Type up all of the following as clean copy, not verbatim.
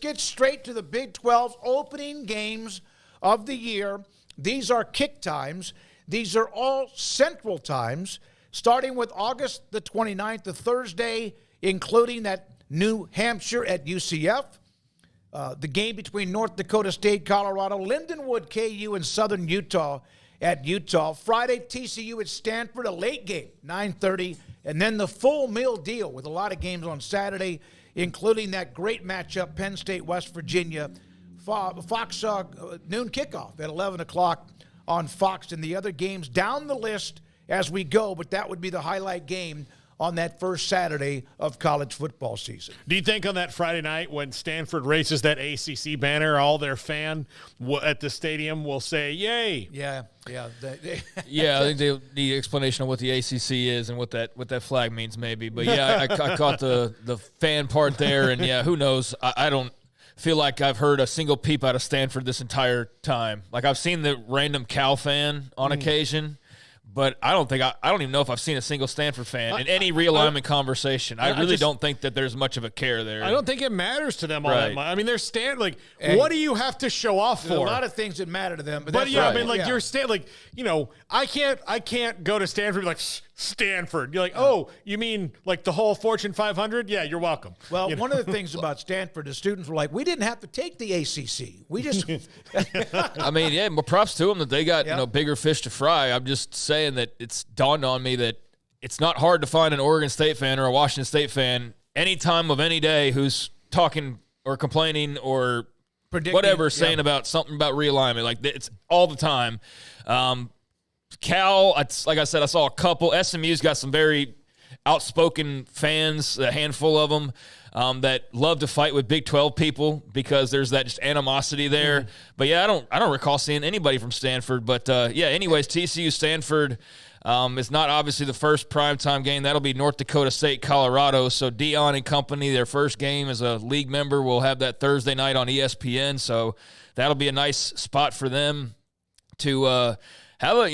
get straight to the Big 12 opening games of the year. These are kick times. These are all Central times, starting with August the 29th, the Thursday, including that New Hampshire at UCF. The game between North Dakota State, Colorado, Lindenwood, KU, and Southern Utah at Utah. Friday, TCU at Stanford, a late game, 9:30. And then the full meal deal with a lot of games on Saturday, including that great matchup, Penn State, West Virginia. Fox noon kickoff at 11 o'clock on Fox. And the other games down the list as we go, but that would be the highlight game on that first Saturday of college football season. Do you think on that Friday night when Stanford raises that ACC banner, all their fan at the stadium will say, yay? Yeah. Yeah, I think they need explanation of what the ACC is and what that flag means maybe. But, yeah, I caught the fan part there, and, yeah, who knows. I don't feel like I've heard a single peep out of Stanford this entire time. Like, I've seen the random Cal fan on occasion. But I don't even know if I've seen a single Stanford fan in any realignment conversation. I really don't think that there's much of a care there. I don't think it matters to them all that much. I mean, they're what do you have to show off for? There's a lot of things that matter to them. But yeah, right. I mean, you're I can't go to Stanford like Stanford. You're like, oh, you mean like the whole Fortune 500? Yeah, you're welcome. Well, one of the things about Stanford, the students were like, we didn't have to take the ACC. We just. I mean, yeah, but props to them that they got bigger fish to fry. I'm just saying that it's dawned on me that it's not hard to find an Oregon State fan or a Washington State fan any time of any day who's talking or complaining or whatever, saying about something about realignment. Like, it's all the time. Cal, like I said, I saw a couple. SMU's got some very outspoken fans, a handful of them, that love to fight with Big 12 people because there's that just animosity there. Mm-hmm. But yeah, I don't recall seeing anybody from Stanford. But yeah, anyways, TCU Stanford is not obviously the first primetime game. That'll be North Dakota State, Colorado. So Dion and company, their first game as a league member, will have that Thursday night on ESPN. So that'll be a nice spot for them to have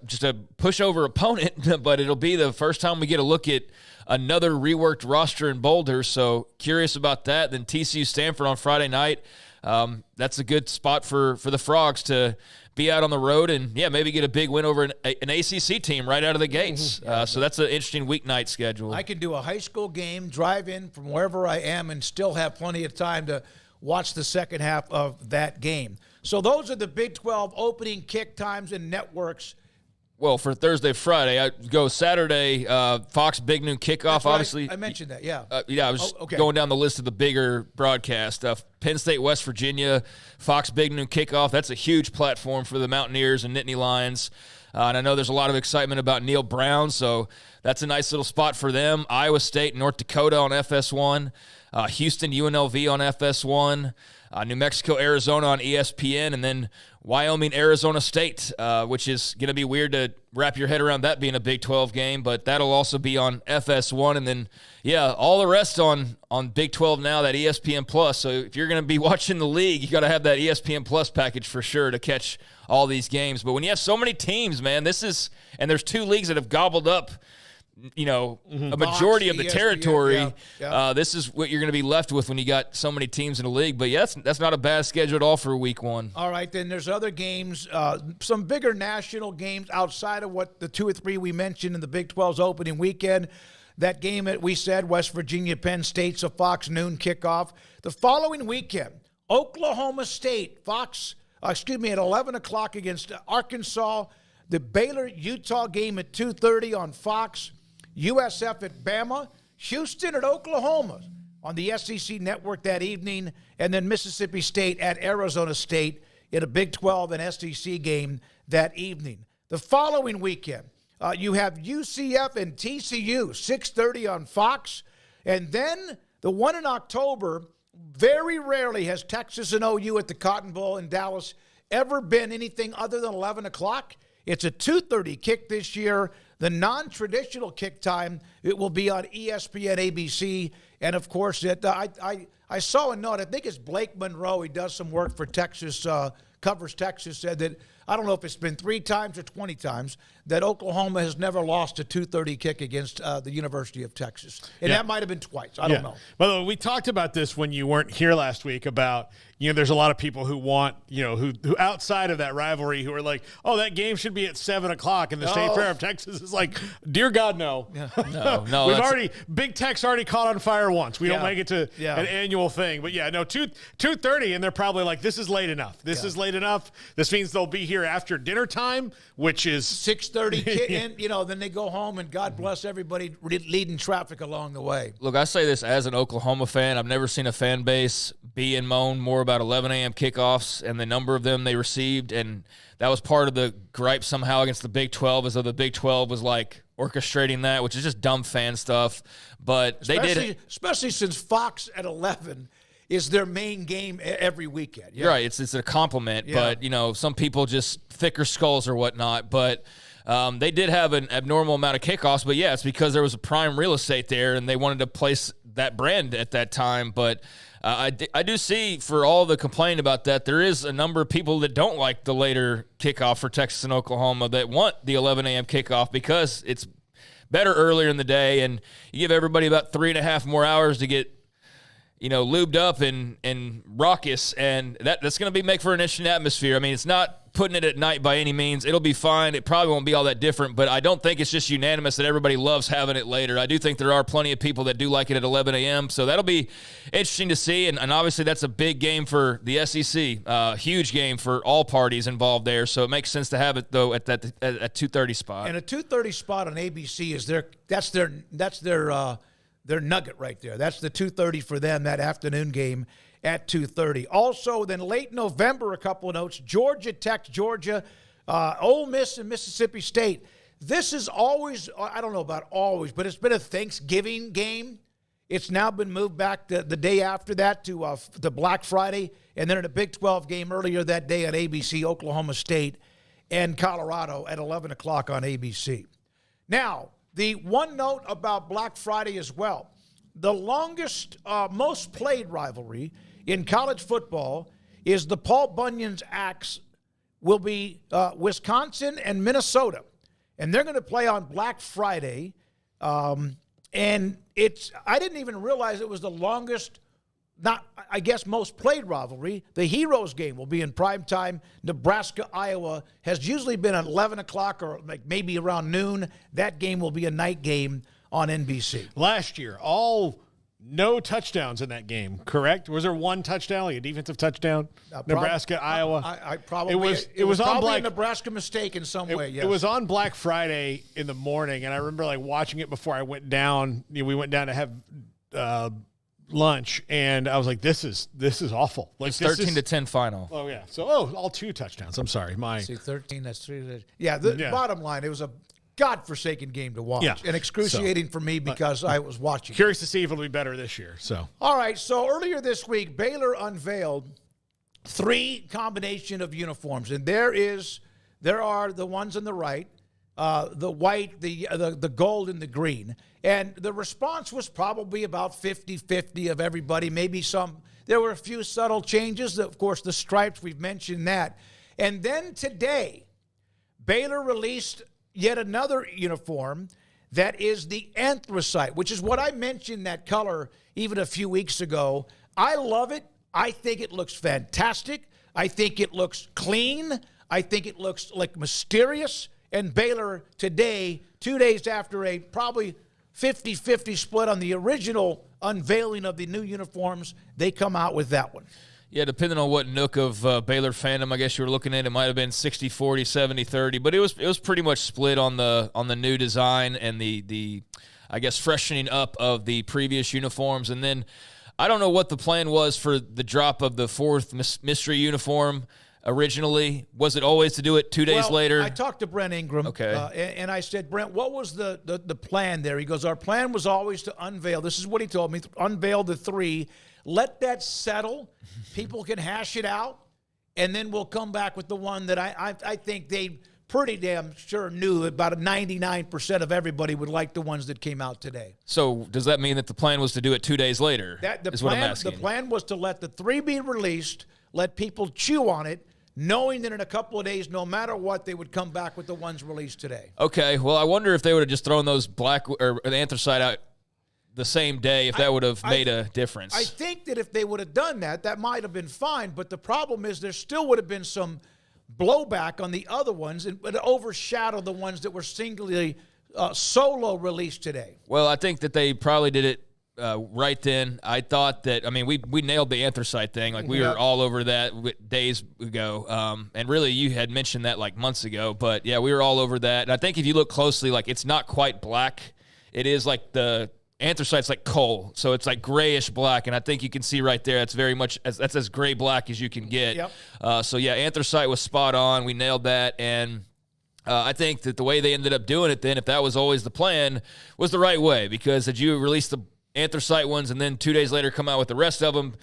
just a pushover opponent, but it'll be the first time we get a look at another reworked roster in Boulder. So curious about that. Then TCU Stanford on Friday night. That's a good spot for the Frogs to be out on the road and, yeah, maybe get a big win over an ACC team right out of the gates. Mm-hmm. So that's an interesting weeknight schedule. I can do a high school game, drive in from wherever I am, and still have plenty of time to watch the second half of that game. So those are the Big 12 opening kick times and networks. Well, for Thursday, Friday, I go Saturday, Fox Big Noon Kickoff, obviously. I mentioned that, yeah. I was going down the list of the bigger broadcast. Penn State, West Virginia, Fox Big Noon Kickoff. That's a huge platform for the Mountaineers and Nittany Lions. And I know there's a lot of excitement about Neil Brown, so that's a nice little spot for them. Iowa State, North Dakota on FS1. Houston, UNLV on FS1. New Mexico, Arizona on ESPN, and then Wyoming, Arizona State, which is going to be weird to wrap your head around that being a Big 12 game, but that'll also be on FS1. And then, yeah, all the rest on Big 12 now, that ESPN Plus. So if you're going to be watching the league, you got to have that ESPN Plus package for sure to catch all these games. But when you have so many teams, man, and there's two leagues that have gobbled up a majority of the territory. Yeah. This is what you're going to be left with when you got so many teams in the league. But, yeah, that's not a bad schedule at all for week one. All right, then there's other games, some bigger national games outside of what the two or three we mentioned in the Big 12's opening weekend. That game that we said, West Virginia, Penn State's a Fox noon kickoff. The following weekend, Oklahoma State, at 11 o'clock against Arkansas. The Baylor-Utah game at 2:30 on Fox. USF at Bama, Houston at Oklahoma on the SEC network that evening, and then Mississippi State at Arizona State in a Big 12 and SEC game that evening. The following weekend, you have UCF and TCU, 6:30 on Fox, and then the one in October, very rarely has Texas and OU at the Cotton Bowl in Dallas ever been anything other than 11 o'clock. It's a 2:30 kick this year. The non-traditional kick time, it will be on ESPN, ABC, and, of course, I saw a note. I think it's Blake Monroe. He does some work for Texas, covers Texas, said that I don't know if it's been 3 times or 20 times that Oklahoma has never lost a 2:30 kick against the University of Texas. And that might have been twice. I don't know. By the way, we talked about this when you weren't here last week about, there's a lot of people who want, who outside of that rivalry who are like, oh, that game should be at 7 o'clock. And the State Fair of Texas is like, dear God, no. No. Big Tech's already caught on fire once. We don't make it to an annual thing. But 2:30, and they're probably like, this is late enough. This is late enough. This means they'll be here after dinner time, which is 6:30, and then they go home, and God bless everybody leading traffic along the way. Look, I say this as an Oklahoma fan. I've never seen a fan base be and moan more about 11 a.m. kickoffs and the number of them they received, and that was part of the gripe somehow against the Big 12, as though the Big 12 was like orchestrating that, which is just dumb fan stuff. But they did it. Especially since Fox at 11 is their main game every weekend. Yeah. Right, it's a compliment, but some people just thicker skulls or whatnot. But they did have an abnormal amount of kickoffs. But it's because there was a prime real estate there, and they wanted to place that brand at that time. But I do see, for all the complaint about that, there is a number of people that don't like the later kickoff for Texas and Oklahoma that want the 11 a.m. kickoff because it's better earlier in the day, and you give everybody about 3.5 more hours to get lubed up and raucous, and that's going to make for an interesting atmosphere. I mean, it's not putting it at night by any means. It'll be fine. It probably won't be all that different, but I don't think it's just unanimous that everybody loves having it later. I do think there are plenty of people that do like it at 11 a.m., so that'll be interesting to see, and obviously that's a big game for the SEC, huge game for all parties involved there, so it makes sense to have it, though, at 2:30 spot. And a 2:30 spot on ABC is their nugget right there. That's the 2:30 for them, that afternoon game at 2:30. Also, then late November, a couple of notes. Georgia Tech, Georgia, Ole Miss, and Mississippi State. This is always, I don't know about always, but it's been a Thanksgiving game. It's now been moved back the day after that to the Black Friday, and then in a Big 12 game earlier that day on ABC, Oklahoma State and Colorado at 11 o'clock on ABC. Now, the one note about Black Friday as well, the longest, most played rivalry in college football is the Paul Bunyan's Axe will be Wisconsin and Minnesota. And they're going to play on Black Friday. And I didn't even realize it was the longest, most played rivalry. The Heroes game will be in prime time. Nebraska, Iowa has usually been at 11 o'clock or maybe around noon. That game will be a night game on NBC. Last year, no touchdowns in that game, correct? Was there one touchdown, like a defensive touchdown? Nebraska, Iowa. It was on probably a Nebraska mistake in some way. Yes. It was on Black Friday in the morning, and I remember watching it before I went down. We went down to have lunch, and I was like, "This is awful." It's 13-10 final. Oh yeah, so all 2 touchdowns. I'm sorry, 13. That's 3. Yeah. Bottom line, it was a godforsaken game to watch, and excruciating for me because I was watching. Curious to see if it'll be better this year. So all right. So earlier this week, Baylor unveiled 3 combination of uniforms, and there are the ones on the right, the white, the gold, and the green. And the response was probably about 50-50 of everybody. Maybe there were a few subtle changes. Of course, the stripes, we've mentioned that. And then today, Baylor released yet another uniform that is the anthracite, which is what I mentioned, that color, even a few weeks ago. I love it. I think it looks fantastic. I think it looks clean. I think it looks mysterious. And Baylor today, 2 days after a probably 50-50 split on the original unveiling of the new uniforms, they come out with that one. Yeah, depending on what nook of Baylor fandom I guess you were looking at, it might have been 60-40, 70-30, but it was pretty much split on the new design and the I guess freshening up of the previous uniforms. And then I don't know what the plan was for the drop of the 4th mystery uniform. Originally, was it always to do it 2 days later? I talked to Brent Ingram, and I said, Brent, what was the plan there? He goes, our plan was always to unveil. This is what he told me, unveil the 3, let that settle. People can hash it out, and then we'll come back with the one that I think they pretty damn sure knew about 99% of everybody would like the ones that came out today. So does that mean that the plan was to do it 2 days later? What I'm asking. The plan was to let the 3 be released, let people chew on it, knowing that in a couple of days, no matter what, they would come back with the ones released today. Okay, well, I wonder if they would have just thrown those black or the anthracite out the same day, if that would have made a difference. I think that if they would have done that, that might have been fine. But the problem is there still would have been some blowback on the other ones, and it overshadowed the ones that were singly solo released today. Well, I think that they probably did it right then. I thought that, I mean, we nailed the anthracite thing. Like, we were all over that days ago. And really, you had mentioned that like months ago. But, yeah, we were all over that. And I think if you look closely, like, it's not quite black. It is like the anthracite's like coal. So it's like grayish black. And I think you can see right there, that's very much, that's as gray black as you can get. Yep. So, yeah, anthracite was spot on. We nailed that. And I think that the way they ended up doing it then, if that was always the plan, was the right way. Because had you released the anthracite ones and then 2 days later come out with the rest of them,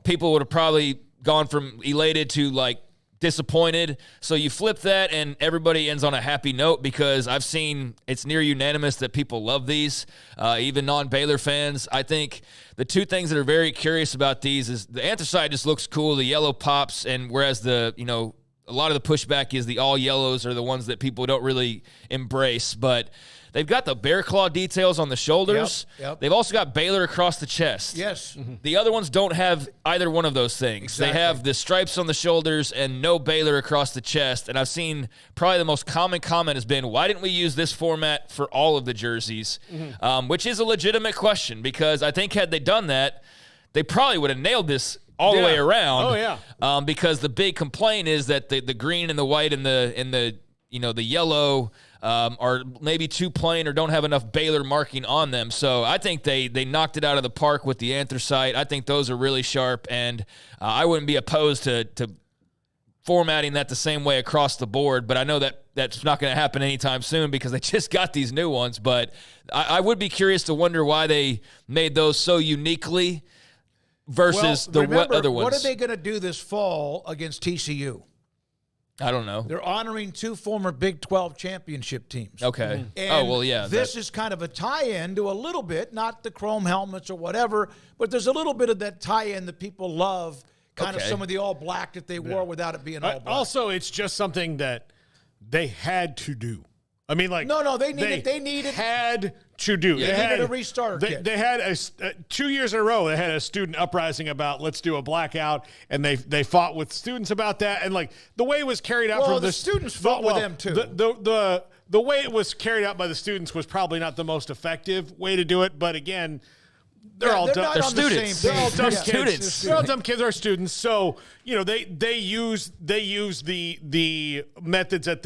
people would have probably gone from elated to like disappointed. So you flip that and everybody ends on a happy note, because I've seen it's near unanimous that people love these, even non-Baylor fans. I think the two things that are very curious about these is the anthracite just looks cool, the yellow pops, and whereas the, you know, a lot of the pushback is the all yellows are the ones that people don't really embrace, but they've got the bear claw details on the shoulders. Yep. They've also got Baylor across the chest. Yes. Mm-hmm. The other ones don't have either one of those things. Exactly. They have the stripes on the shoulders and no Baylor across the chest. And I've seen probably the most common comment has been, why didn't we use this format for all of the jerseys? Mm-hmm. Which is a legitimate question, because I think had they done that, they probably would have nailed this all the way around. Oh, yeah. Because the big complaint is that the green and the white and the you know, the yellow are maybe too plain or don't have enough Baylor marking on them. So I think they knocked it out of the park with the anthracite. I think those are really sharp, and I wouldn't be opposed to formatting that the same way across the board. But I know that that's not going to happen anytime soon because they just got these new ones. But I would be curious to wonder why they made those so uniquely versus the other ones. What are they going to do this fall against TCU? I don't know. They're honoring two former Big 12 championship teams. Okay. And this is kind of a tie-in to a little bit, not the chrome helmets or whatever, but there's a little bit of that tie-in that people love, kind of some of the all-black that they wore without it being all-black. Also, it's just something that they had to do. I mean, like, no, they needed had to do. Yeah, they needed a restarter kit. They had 2 years in a row. They had a student uprising about let's do a blackout, and they fought with students about that. And like the way it was carried out from the students fought with them too. The way it was carried out by the students was probably not the most effective way to do it. But again, they're all dumb. They're students. They're all dumb students. They're all dumb kids. They're students. So you know they use the methods at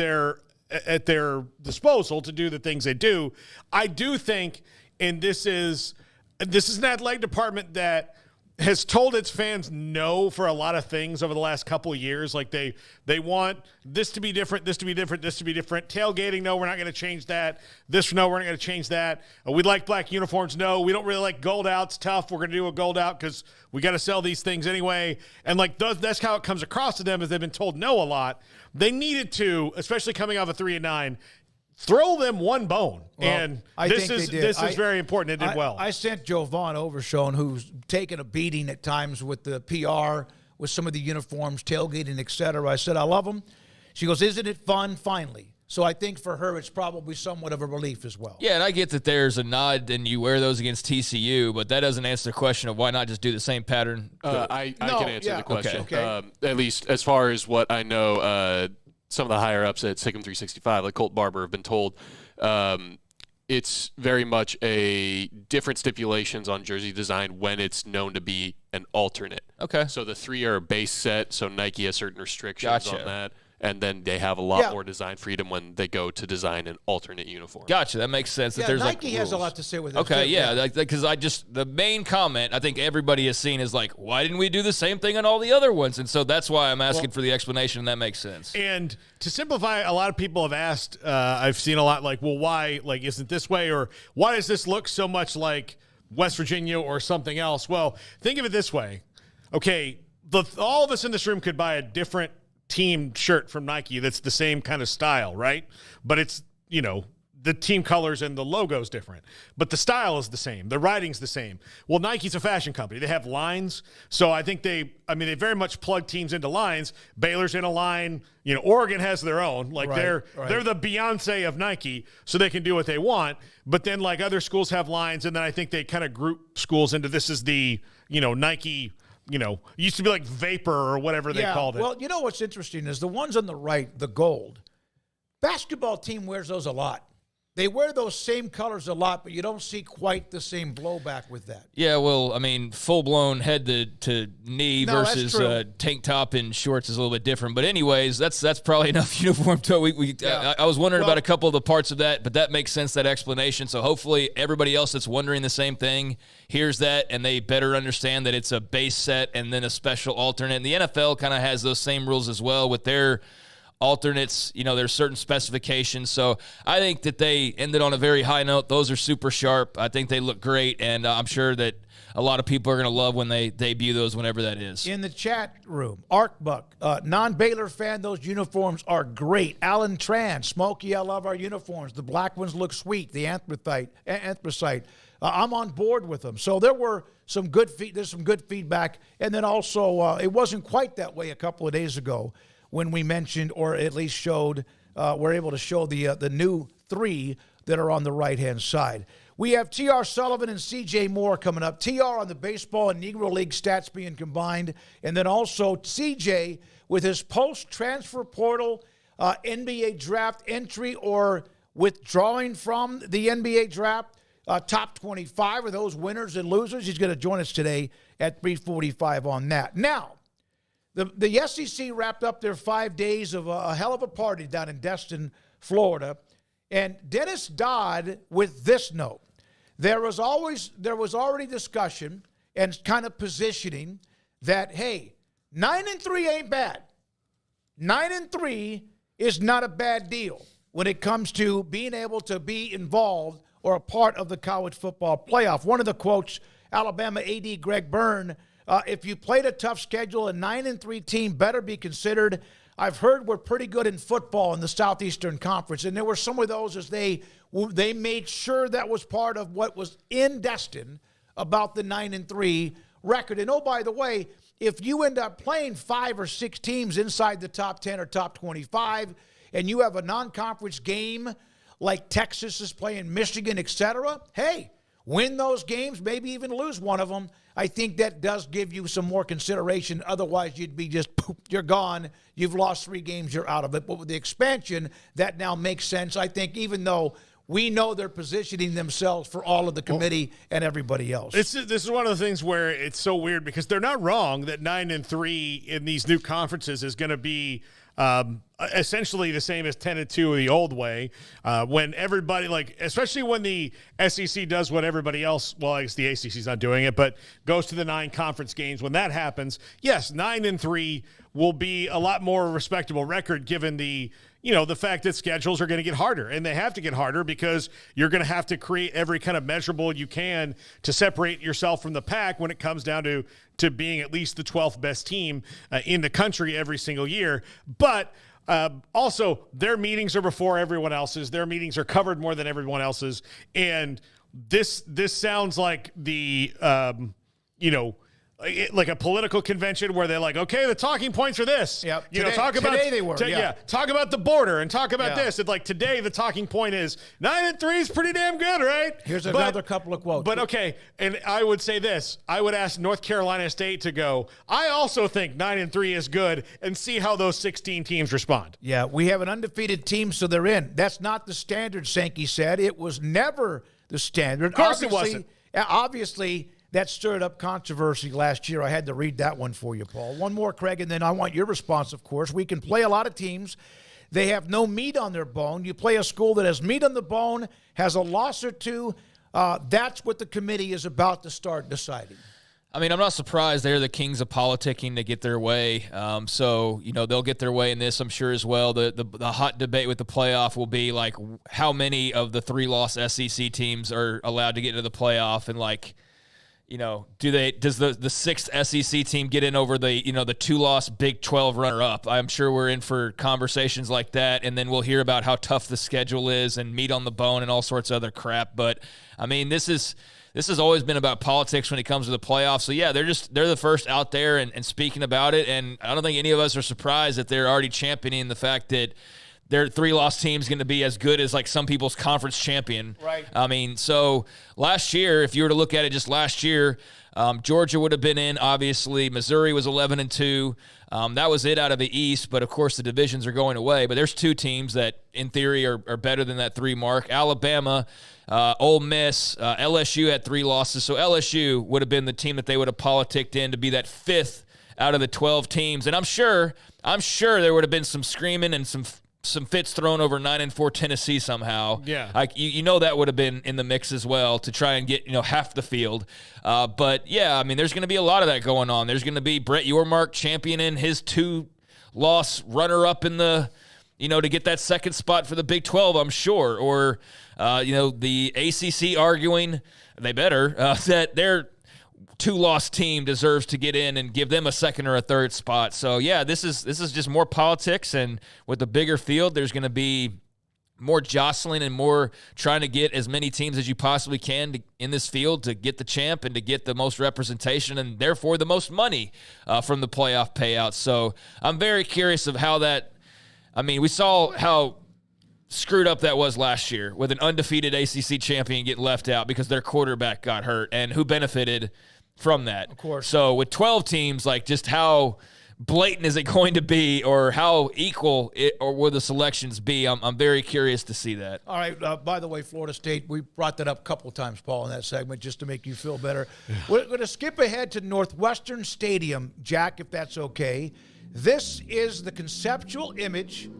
their disposal to do the things they do. I do think, and this is an athletic department that has told its fans no for a lot of things over the last couple of years. Like they want this to be different, this to be different, this to be different. Tailgating, no, we're not going to change that. This, no, we're not going to change that. We like black uniforms, no. We don't really like gold outs, tough. We're going to do a gold out because we got to sell these things anyway. And like that's how it comes across to them, is they've been told no a lot. They needed to, especially coming off a 3-9, throw them one bone. Well, and this is very important. It did well. I sent Jovan Overshone, who's taken a beating at times with the PR, with some of the uniforms, tailgating, et cetera. I said, I love them. She goes, isn't it fun? Finally. So I think for her, it's probably somewhat of a relief as well. Yeah, and I get that there's a nod and you wear those against TCU, but that doesn't answer the question of why not just do the same pattern. I can answer the question. Okay. At least as far as what I know, some of the higher ups at Sikkim 365, like Colt Barber, have been told it's very much a different stipulations on jersey design when it's known to be an alternate. Okay. So the 3 are a base set, so Nike has certain restrictions on that. And then they have a lot Yeah. more design freedom when they go to design an alternate uniform. Gotcha. That makes sense. That there's Nike like has a rules. lot to say with it. Okay, too. yeah, because the main comment I think everybody has seen is like, why didn't we do the same thing on all the other ones? And so that's why I'm asking for the explanation, and that makes sense. And to simplify, a lot of people have asked, I've seen a lot like, well, why, like, isn't this way? Or why does this look so much like West Virginia or something else? Well, think of it this way. Okay, all of us in this room could buy a different team shirt from Nike that's the same kind of style, right? But it's, you know, the team colors and the logo's different, but the style is the same. The writing's the same. Well, Nike's a fashion company. They have lines. So I think they very much plug teams into lines. Baylor's in a line. Oregon has their own. Like they're the Beyonce of Nike, so they can do what they want. But then like other schools have lines, and then I think they kind of group schools into this is the, Nike, used to be like Vapor or whatever they called it. Well, what's interesting is the ones on the right, the gold, basketball team wears those a lot. They wear those same colors a lot, but you don't see quite the same blowback with that. Yeah, well, full-blown head to knee versus tank top and shorts is a little bit different. But anyways, that's probably enough uniform. I was wondering about a couple of the parts of that, but that makes sense, that explanation. So hopefully everybody else that's wondering the same thing hears that, and they better understand that it's a base set and then a special alternate. And the NFL kind of has those same rules as well with their alternates. There's certain specifications. So I think that they ended on a very high note. Those are super sharp. I think they look great, and I'm sure that a lot of people are going to love when they debut those whenever that is. In the chat room, ArcBuck, non-Baylor fan, those uniforms are great. Alan Tran, Smokey, I love our uniforms. The black ones look sweet. The anthracite. I'm on board with them. So there's some good feedback. And then also, it wasn't quite that way a couple of days ago when we mentioned, or at least showed, we're able to show the new 3 that are on the right-hand side. We have T.R. Sullivan and C.J. Moore coming up. T.R. on the baseball and Negro League stats being combined, and then also C.J. with his post-transfer portal NBA draft entry or withdrawing from the NBA draft, top 25 of those winners and losers. He's going to join us today at 3:45 on that. Now, the SEC wrapped up their 5 days of a hell of a party down in Destin, Florida. And Dennis Dodd with this note. There was already discussion and kind of positioning that, hey, 9-3 ain't bad. 9-3 is not a bad deal when it comes to being able to be involved or a part of the college football playoff. One of the quotes, Alabama AD Greg Byrne, if you played a tough schedule, a 9-3 team better be considered. I've heard we're pretty good in football in the Southeastern Conference, and there were some of those as they made sure that was part of what was in Destin about the 9-3 record. And oh, by the way, if you end up playing 5 or 6 teams inside the top 10 or top 25, and you have a non-conference game like Texas is playing Michigan, etc., hey, win those games, maybe even lose one of them. I think that does give you some more consideration. Otherwise, you'd be just, poof, you're gone. You've lost 3 games, you're out of it. But with the expansion, that now makes sense. I think even though we know they're positioning themselves for all of the committee and everybody else. This is one of the things where it's so weird because they're not wrong that 9-3 in these new conferences is going to be essentially the same as 10-2 the old way. When everybody, especially when the SEC does what everybody else, well, I guess the ACC's not doing it, but goes to the 9 conference games. When that happens, yes, 9-3 will be a lot more respectable record given the fact that schedules are going to get harder, and they have to get harder because you're going to have to create every kind of measurable you can to separate yourself from the pack when it comes down to being at least the 12th best team in the country every single year. But also, their meetings are before everyone else's. Their meetings are covered more than everyone else's. And this sounds like the, like a political convention where they're like, okay, the talking points are this. Yep. Today they were. Talk about the border and talk about this. And today the talking point is 9-3 is pretty damn good, right? Here's another couple of quotes. But okay, and I would say this. I would ask North Carolina State to go, I also think 9-3 is good, and see how those 16 teams respond. Yeah, we have an undefeated team, so they're in. That's not the standard, Sankey said. It was never the standard. Of course it wasn't. Obviously, that stirred up controversy last year. I had to read that one for you, Paul. One more, Craig, and then I want your response, of course. We can play a lot of teams. They have no meat on their bone. You play a school that has meat on the bone, has a loss or two. That's what the committee is about to start deciding. I'm not surprised they're the kings of politicking to get their way. So, they'll get their way in this, I'm sure, as well. The hot debate with the playoff will be, how many of the 3-loss SEC teams are allowed to get into the playoff, and, does the sixth SEC team get in over the 2-loss Big 12 runner-up? I'm sure we're in for conversations like that, and then we'll hear about how tough the schedule is and meat on the bone and all sorts of other crap. But I mean, this has always been about politics when it comes to the playoffs. So yeah, they're the first out there and speaking about it, and I don't think any of us are surprised that they're already championing the fact that their 3-loss team is going to be as good as like some people's conference champion. Right. I mean, so last year, if you were to look at it just last year, Georgia would have been in, obviously. Missouri was 11-2. That was it out of the East, but of course the divisions are going away. But there's 2 teams that, in theory, are better than that 3 mark. Alabama, Ole Miss, LSU had 3 losses. So LSU would have been the team that they would have politicked in to be that 5th out of the 12 teams. And I'm sure there would have been some screaming and some fits thrown over 9-4 Tennessee somehow. Yeah. Like that would have been in the mix as well to try and get, half the field. But yeah, I mean, there's going to be a lot of that going on. There's going to be Brett Yormark championing his 2-loss runner-up in the, to get that second spot for the Big 12, I'm sure. Or, the ACC arguing, they better, that their 2-loss team deserves to get in and give them a second or a third spot. So yeah, this is just more politics, and with the bigger field, there's going to be more jostling and more trying to get as many teams as you possibly can in this field to get the champ and to get the most representation and therefore the most money from the playoff payouts. So I'm very curious of how that. I mean, we saw how screwed up that was last year with an undefeated ACC champion getting left out because their quarterback got hurt, and who benefited from that. Of course. So with 12 teams, like, just how blatant is it going to be, or how equal or will the selections be? I'm very curious to see that. All right. By the way, Florida State, we brought that up a couple of times, Paul, in that segment, just to make you feel better. We're going to skip ahead to Northwestern Stadium, Jack, if that's okay. This is the conceptual image,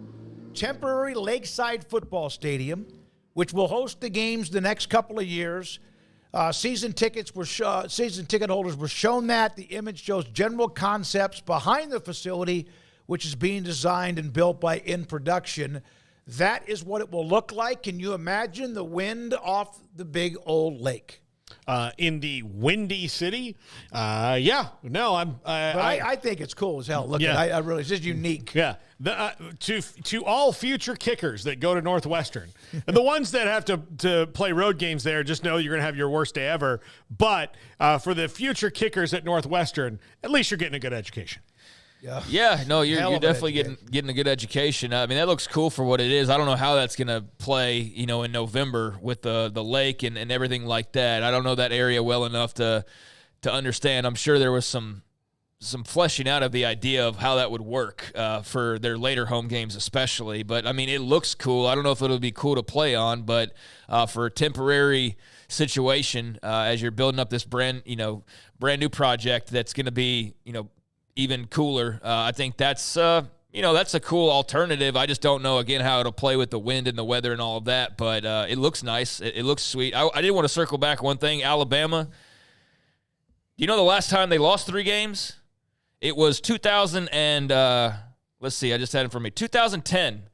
temporary lakeside football stadium, which will host the games the next couple of years. Season ticket holders were shown that. The image shows general concepts behind the facility, which is being designed and built by In Production. That is what it will look like. Can you imagine the wind off the big old lake? In the Windy City? Yeah. No, I think it's cool as hell. Look, yeah. I really, it's just unique. Yeah. To all future kickers that go to Northwestern, and the ones that have to play road games there, just know you're going to have your worst day ever. But for the future kickers at Northwestern, at least you're getting a good education. Yeah, no, you're definitely getting a good education. I mean, that looks cool for what it is. I don't know how that's going to play, in November with the lake and everything like that. I don't know that area well enough to understand. I'm sure there was some fleshing out of the idea of how that would work for their later home games especially. But, I mean, it looks cool. I don't know if it'll be cool to play on, but for a temporary situation as you're building up this brand new project that's going to be, even cooler. I think that's a cool alternative. I just don't know, again, how it'll play with the wind and the weather and all of that, but it looks nice. It looks sweet. I did want to circle back one thing. Alabama, the last time they lost 3 games? It was 2000 and, let's see, I just had it for me, 2010.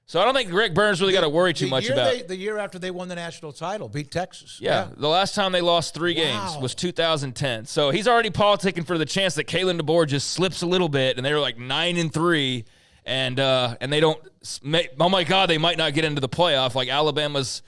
So I don't think Greg Burns really got to worry too much about the year after they won the national title, beat Texas. Yeah, the last time they lost 3 games was 2010. So he's already politicking for the chance that Kalen DeBoer just slips a little bit, and they were like 9-3, and they don't. Oh my God, they might not get into the playoff. Like Alabama's,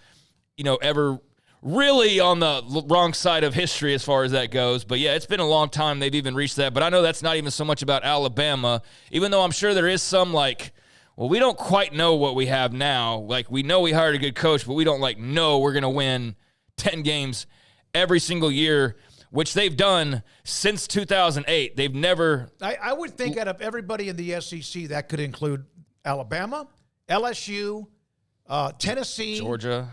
ever really on the wrong side of history as far as that goes. But yeah, it's been a long time they've even reached that. But I know that's not even so much about Alabama, even though I'm sure there is some like, well, we don't quite know what we have now. Like, we know we hired a good coach, but we don't know we're going to win 10 games every single year, which they've done since 2008. They've never. I would think out of everybody in the SEC, that could include Alabama, LSU, Tennessee, Georgia.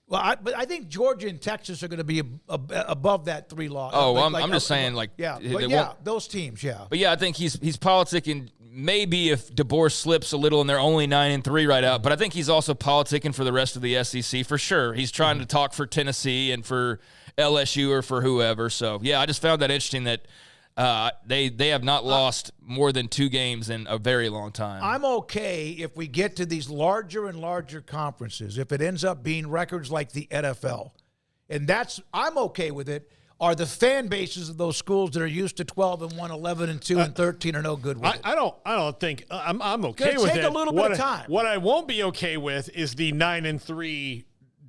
Well, but I think Georgia and Texas are going to be above that 3 loss. Oh, I'm just saying, like, those teams, yeah. But yeah, I think he's politicking. Maybe if DeBoer slips a little and they're only 9-3 right out, but I think he's also politicking for the rest of the SEC for sure. He's trying to talk for Tennessee and for LSU or for whoever. So yeah, I just found that interesting that they have not lost more than 2 games in a very long time. I'm okay if we get to these larger and larger conferences, if it ends up being records like the NFL. And I'm okay with it. are the fan bases of those schools that are used to 12-1, 11-2, and 13 are no good with it. I don't think I'm okay Gonna with take it. a little bit of time. What I won't be okay with is the 9-3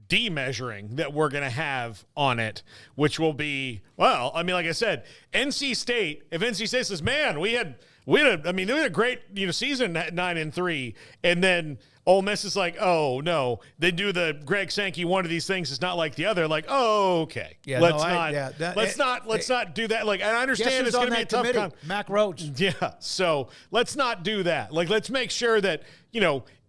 demeasuring that we're going to have on it, which will be, well, I mean, like I said, NC State, if NC State says, man, we had a great, season at 9-3, and then Ole Miss is like, oh no, they do the Greg Sankey, one of these things is not like the other. Like, oh, okay. Yeah, let's not do that. Like, and I understand it's going to be a tough time. Mac Roach. Yeah. So let's not do that. Like, let's make sure that,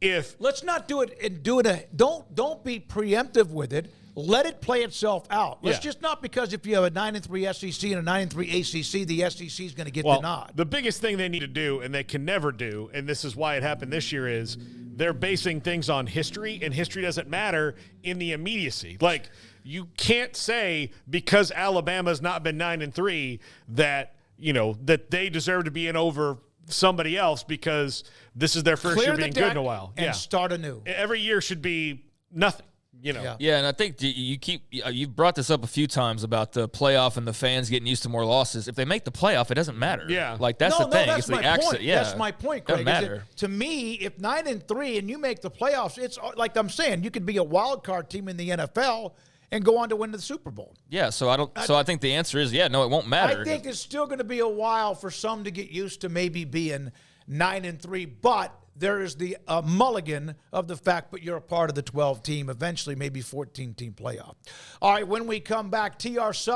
if Let's not do it and don't be preemptive with it. Let it play itself out. Let's just not, because if you have a 9-3 SEC and a 9-3 ACC, the SEC is going to get the nod. The biggest thing they need to do, and they can never do, and this is why it happened this year, is they're basing things on history, and history doesn't matter in the immediacy. Like, you can't say because Alabama's not been 9-3 that that they deserve to be in over somebody else because this is their first year being good in a while. And start anew. Every year should be nothing. Yeah, and I think you've brought this up a few times about the playoff and the fans getting used to more losses. If they make the playoff, it doesn't matter. Yeah, like that's the thing. That's it's the my accent. point. Yeah, that's my point, Craig. Doesn't matter. To me, if 9-3 and you make the playoffs, it's like I'm saying, you could be a wild card team in the NFL and go on to win the Super Bowl. Yeah, so I think the answer is no, it won't matter. I think it's still going to be a while for some to get used to maybe being 9-3, but there is the mulligan of the fact that you're a part of the 12 team, eventually maybe 14 team playoff. All right, when we come back, TR Sub.